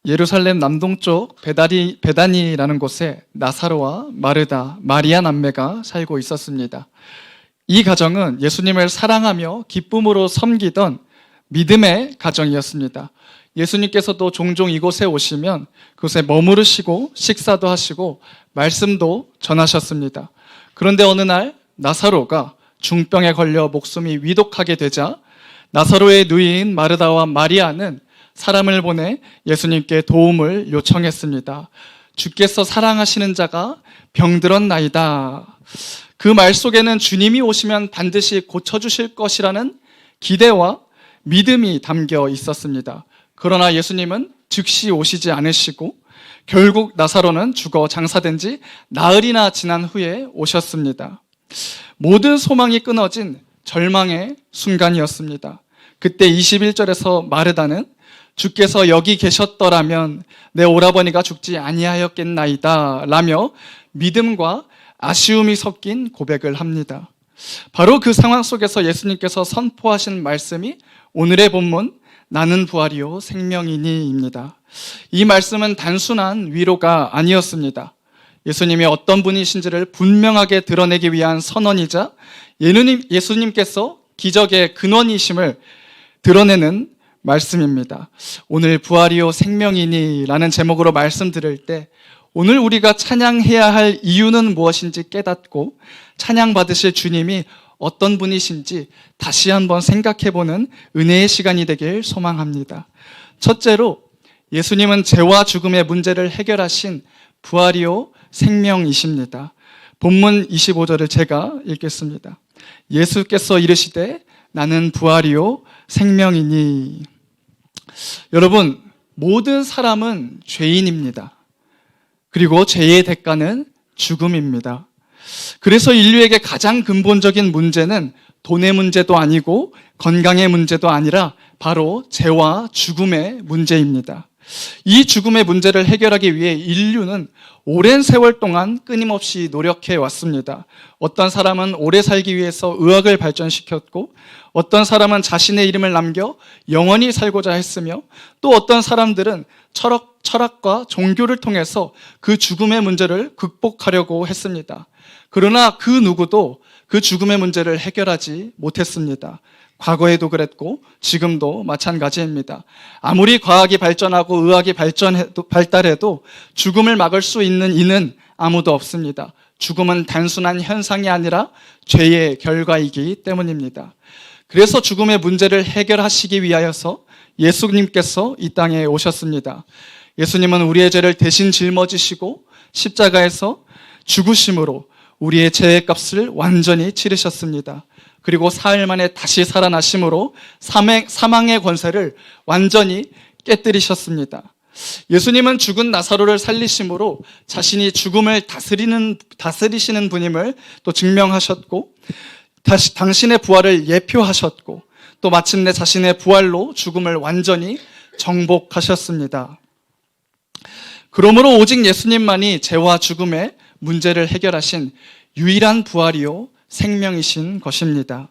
예루살렘 남동쪽 베다니라는 곳에 나사로와 마르다, 마리아 남매가 살고 있었습니다. 이 가정은 예수님을 사랑하며 기쁨으로 섬기던 믿음의 가정이었습니다. 예수님께서도 종종 이곳에 오시면 그곳에 머무르시고 식사도 하시고 말씀도 전하셨습니다. 그런데 어느 날 나사로가 중병에 걸려 목숨이 위독하게 되자 나사로의 누이인 마르다와 마리아는 사람을 보내 예수님께 도움을 요청했습니다. 주께서 사랑하시는 자가 병들었나이다. 그 말 속에는 주님이 오시면 반드시 고쳐주실 것이라는 기대와 믿음이 담겨 있었습니다. 그러나 예수님은 즉시 오시지 않으시고 결국 나사로는 죽어 장사된 지 나흘이나 지난 후에 오셨습니다. 모든 소망이 끊어진 절망의 순간이었습니다. 그때 21절에서 마르다는 주께서 여기 계셨더라면 내 오라버니가 죽지 아니하였겠나이다 라며 믿음과 아쉬움이 섞인 고백을 합니다. 바로 그 상황 속에서 예수님께서 선포하신 말씀이 오늘의 본문 나는 부활이요 생명이니입니다. 이 말씀은 단순한 위로가 아니었습니다. 예수님이 어떤 분이신지를 분명하게 드러내기 위한 선언이자 예수님께서 기적의 근원이심을 드러내는 말씀입니다. 오늘 부활이요 생명이니 라는 제목으로 말씀드릴 때 오늘 우리가 찬양해야 할 이유는 무엇인지 깨닫고 찬양받으실 주님이 어떤 분이신지 다시 한번 생각해보는 은혜의 시간이 되길 소망합니다. 첫째로 예수님은 죄와 죽음의 문제를 해결하신 부활이요 생명이십니다. 본문 25절을 제가 읽겠습니다. 예수께서 이르시되 나는 부활이요 생명이니. 여러분, 모든 사람은 죄인입니다. 그리고 죄의 대가는 죽음입니다. 그래서 인류에게 가장 근본적인 문제는 돈의 문제도 아니고 건강의 문제도 아니라 바로 죄와 죽음의 문제입니다. 이 죽음의 문제를 해결하기 위해 인류는 오랜 세월 동안 끊임없이 노력해 왔습니다. 어떤 사람은 오래 살기 위해서 의학을 발전시켰고 어떤 사람은 자신의 이름을 남겨 영원히 살고자 했으며 또 어떤 사람들은 철학과 종교를 통해서 그 죽음의 문제를 극복하려고 했습니다. 그러나 그 누구도 그 죽음의 문제를 해결하지 못했습니다. 과거에도 그랬고 지금도 마찬가지입니다. 아무리 과학이 발전하고 의학이 발달해도 죽음을 막을 수 있는 이는 아무도 없습니다. 죽음은 단순한 현상이 아니라 죄의 결과이기 때문입니다. 그래서 죽음의 문제를 해결하시기 위하여서 예수님께서 이 땅에 오셨습니다. 예수님은 우리의 죄를 대신 짊어지시고 십자가에서 죽으심으로 우리의 죄의 값을 완전히 치르셨습니다. 그리고 사흘 만에 다시 살아나심으로 사망의 권세를 완전히 깨뜨리셨습니다. 예수님은 죽은 나사로를 살리심으로 자신이 죽음을 다스리시는 분임을 또 증명하셨고 당신의 부활을 예표하셨고 또 마침내 자신의 부활로 죽음을 완전히 정복하셨습니다. 그러므로 오직 예수님만이 죄와 죽음의 문제를 해결하신 유일한 부활이요 생명이신 것입니다.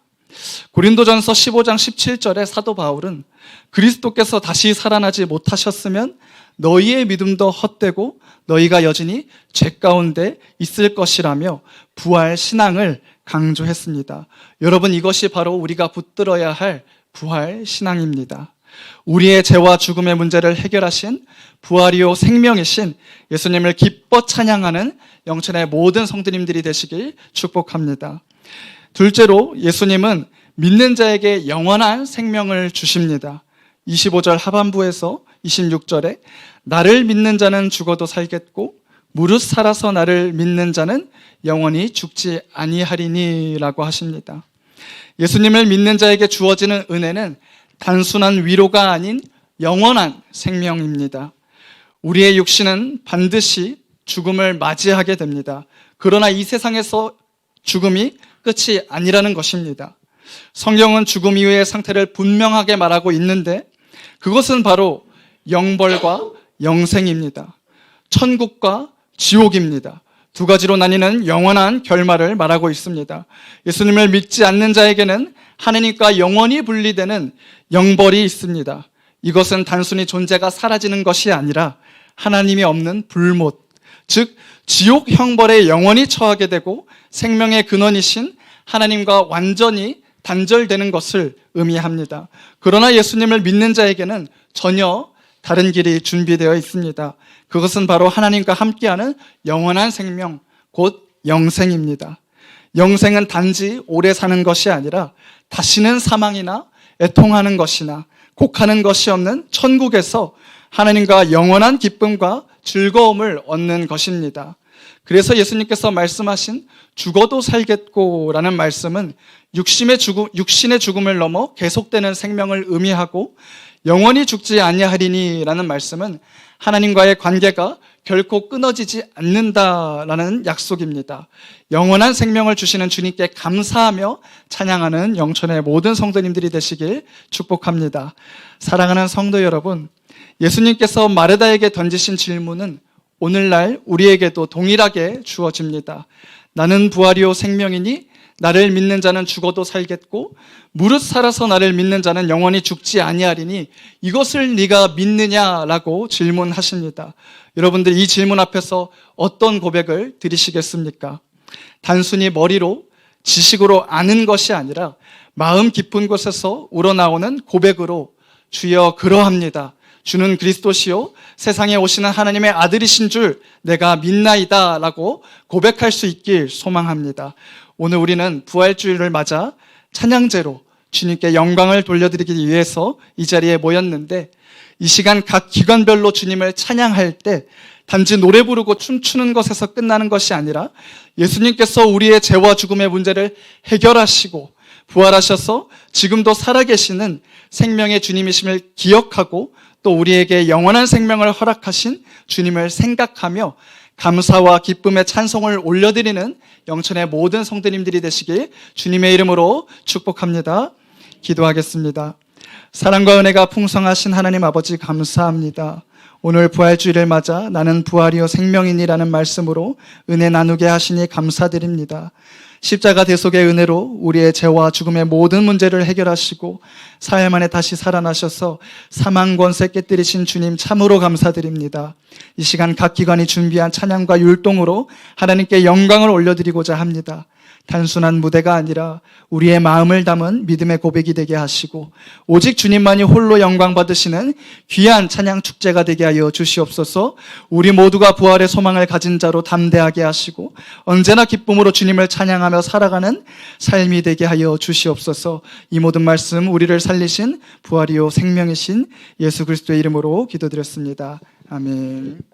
고린도전서 15장 17절에 사도 바울은 그리스도께서 다시 살아나지 못하셨으면 너희의 믿음도 헛되고 너희가 여전히 죄 가운데 있을 것이라며 부활 신앙을 강조했습니다. 여러분, 이것이 바로 우리가 붙들어야 할 부활 신앙입니다. 우리의 죄와 죽음의 문제를 해결하신 부활이요 생명이신 예수님을 기뻐 찬양하는 영천의 모든 성도님들이 되시길 축복합니다. 둘째로 예수님은 믿는 자에게 영원한 생명을 주십니다. 25절 하반부에서 26절에 나를 믿는 자는 죽어도 살겠고 무릇 살아서 나를 믿는 자는 영원히 죽지 아니하리니 라고 하십니다. 예수님을 믿는 자에게 주어지는 은혜는 단순한 위로가 아닌 영원한 생명입니다. 우리의 육신은 반드시 죽음을 맞이하게 됩니다. 그러나 이 세상에서 죽음이 끝이 아니라는 것입니다. 성경은 죽음 이후의 상태를 분명하게 말하고 있는데 그것은 바로 영벌과 영생입니다. 천국과 지옥입니다. 두 가지로 나뉘는 영원한 결말을 말하고 있습니다. 예수님을 믿지 않는 자에게는 하나님과 영원히 분리되는 영벌이 있습니다. 이것은 단순히 존재가 사라지는 것이 아니라 하나님이 없는 불못, 즉 지옥 형벌에 영원히 처하게 되고 생명의 근원이신 하나님과 완전히 단절되는 것을 의미합니다. 그러나 예수님을 믿는 자에게는 전혀 다른 길이 준비되어 있습니다. 그것은 바로 하나님과 함께하는 영원한 생명, 곧 영생입니다. 영생은 단지 오래 사는 것이 아니라 다시는 사망이나 애통하는 것이나 곡하는 것이 없는 천국에서 하나님과 영원한 기쁨과 즐거움을 얻는 것입니다. 그래서 예수님께서 말씀하신 죽어도 살겠고라는 말씀은 육신의 죽음을 넘어 계속되는 생명을 의미하고 영원히 죽지 아니하리니라는 말씀은 하나님과의 관계가 결코 끊어지지 않는다라는 약속입니다. 영원한 생명을 주시는 주님께 감사하며 찬양하는 영천의 모든 성도님들이 되시길 축복합니다. 사랑하는 성도 여러분, 예수님께서 마르다에게 던지신 질문은 오늘날 우리에게도 동일하게 주어집니다. 나는 부활이요 생명이니 나를 믿는 자는 죽어도 살겠고 무릇 살아서 나를 믿는 자는 영원히 죽지 아니하리니 이것을 네가 믿느냐라고 질문하십니다. 여러분들 이 질문 앞에서 어떤 고백을 드리시겠습니까? 단순히 머리로 지식으로 아는 것이 아니라 마음 깊은 곳에서 우러나오는 고백으로 주여 그러합니다. 주는 그리스도시요 세상에 오시는 하나님의 아들이신 줄 내가 믿나이다 라고 고백할 수 있길 소망합니다. 오늘 우리는 부활주일을 맞아 찬양제로 주님께 영광을 돌려드리기 위해서 이 자리에 모였는데 이 시간 각 기관별로 주님을 찬양할 때 단지 노래 부르고 춤추는 것에서 끝나는 것이 아니라 예수님께서 우리의 죄와 죽음의 문제를 해결하시고 부활하셔서 지금도 살아계시는 생명의 주님이심을 기억하고 또 우리에게 영원한 생명을 허락하신 주님을 생각하며 감사와 기쁨의 찬송을 올려드리는 영천의 모든 성도님들이 되시길 주님의 이름으로 축복합니다. 기도하겠습니다. 사랑과 은혜가 풍성하신 하나님 아버지 감사합니다. 오늘 부활주일을 맞아 나는 부활이요 생명이니라는 말씀으로 은혜 나누게 하시니 감사드립니다. 십자가 대속의 은혜로 우리의 죄와 죽음의 모든 문제를 해결하시고 사흘 만에 다시 살아나셔서 사망 권세 깨뜨리신 주님 참으로 감사드립니다. 이 시간 각 기관이 준비한 찬양과 율동으로 하나님께 영광을 올려드리고자 합니다. 단순한 무대가 아니라 우리의 마음을 담은 믿음의 고백이 되게 하시고 오직 주님만이 홀로 영광 받으시는 귀한 찬양 축제가 되게 하여 주시옵소서. 우리 모두가 부활의 소망을 가진 자로 담대하게 하시고 언제나 기쁨으로 주님을 찬양하며 살아가는 삶이 되게 하여 주시옵소서. 이 모든 말씀 우리를 살리신 부활이요 생명이신 예수 그리스도의 이름으로 기도드렸습니다. 아멘.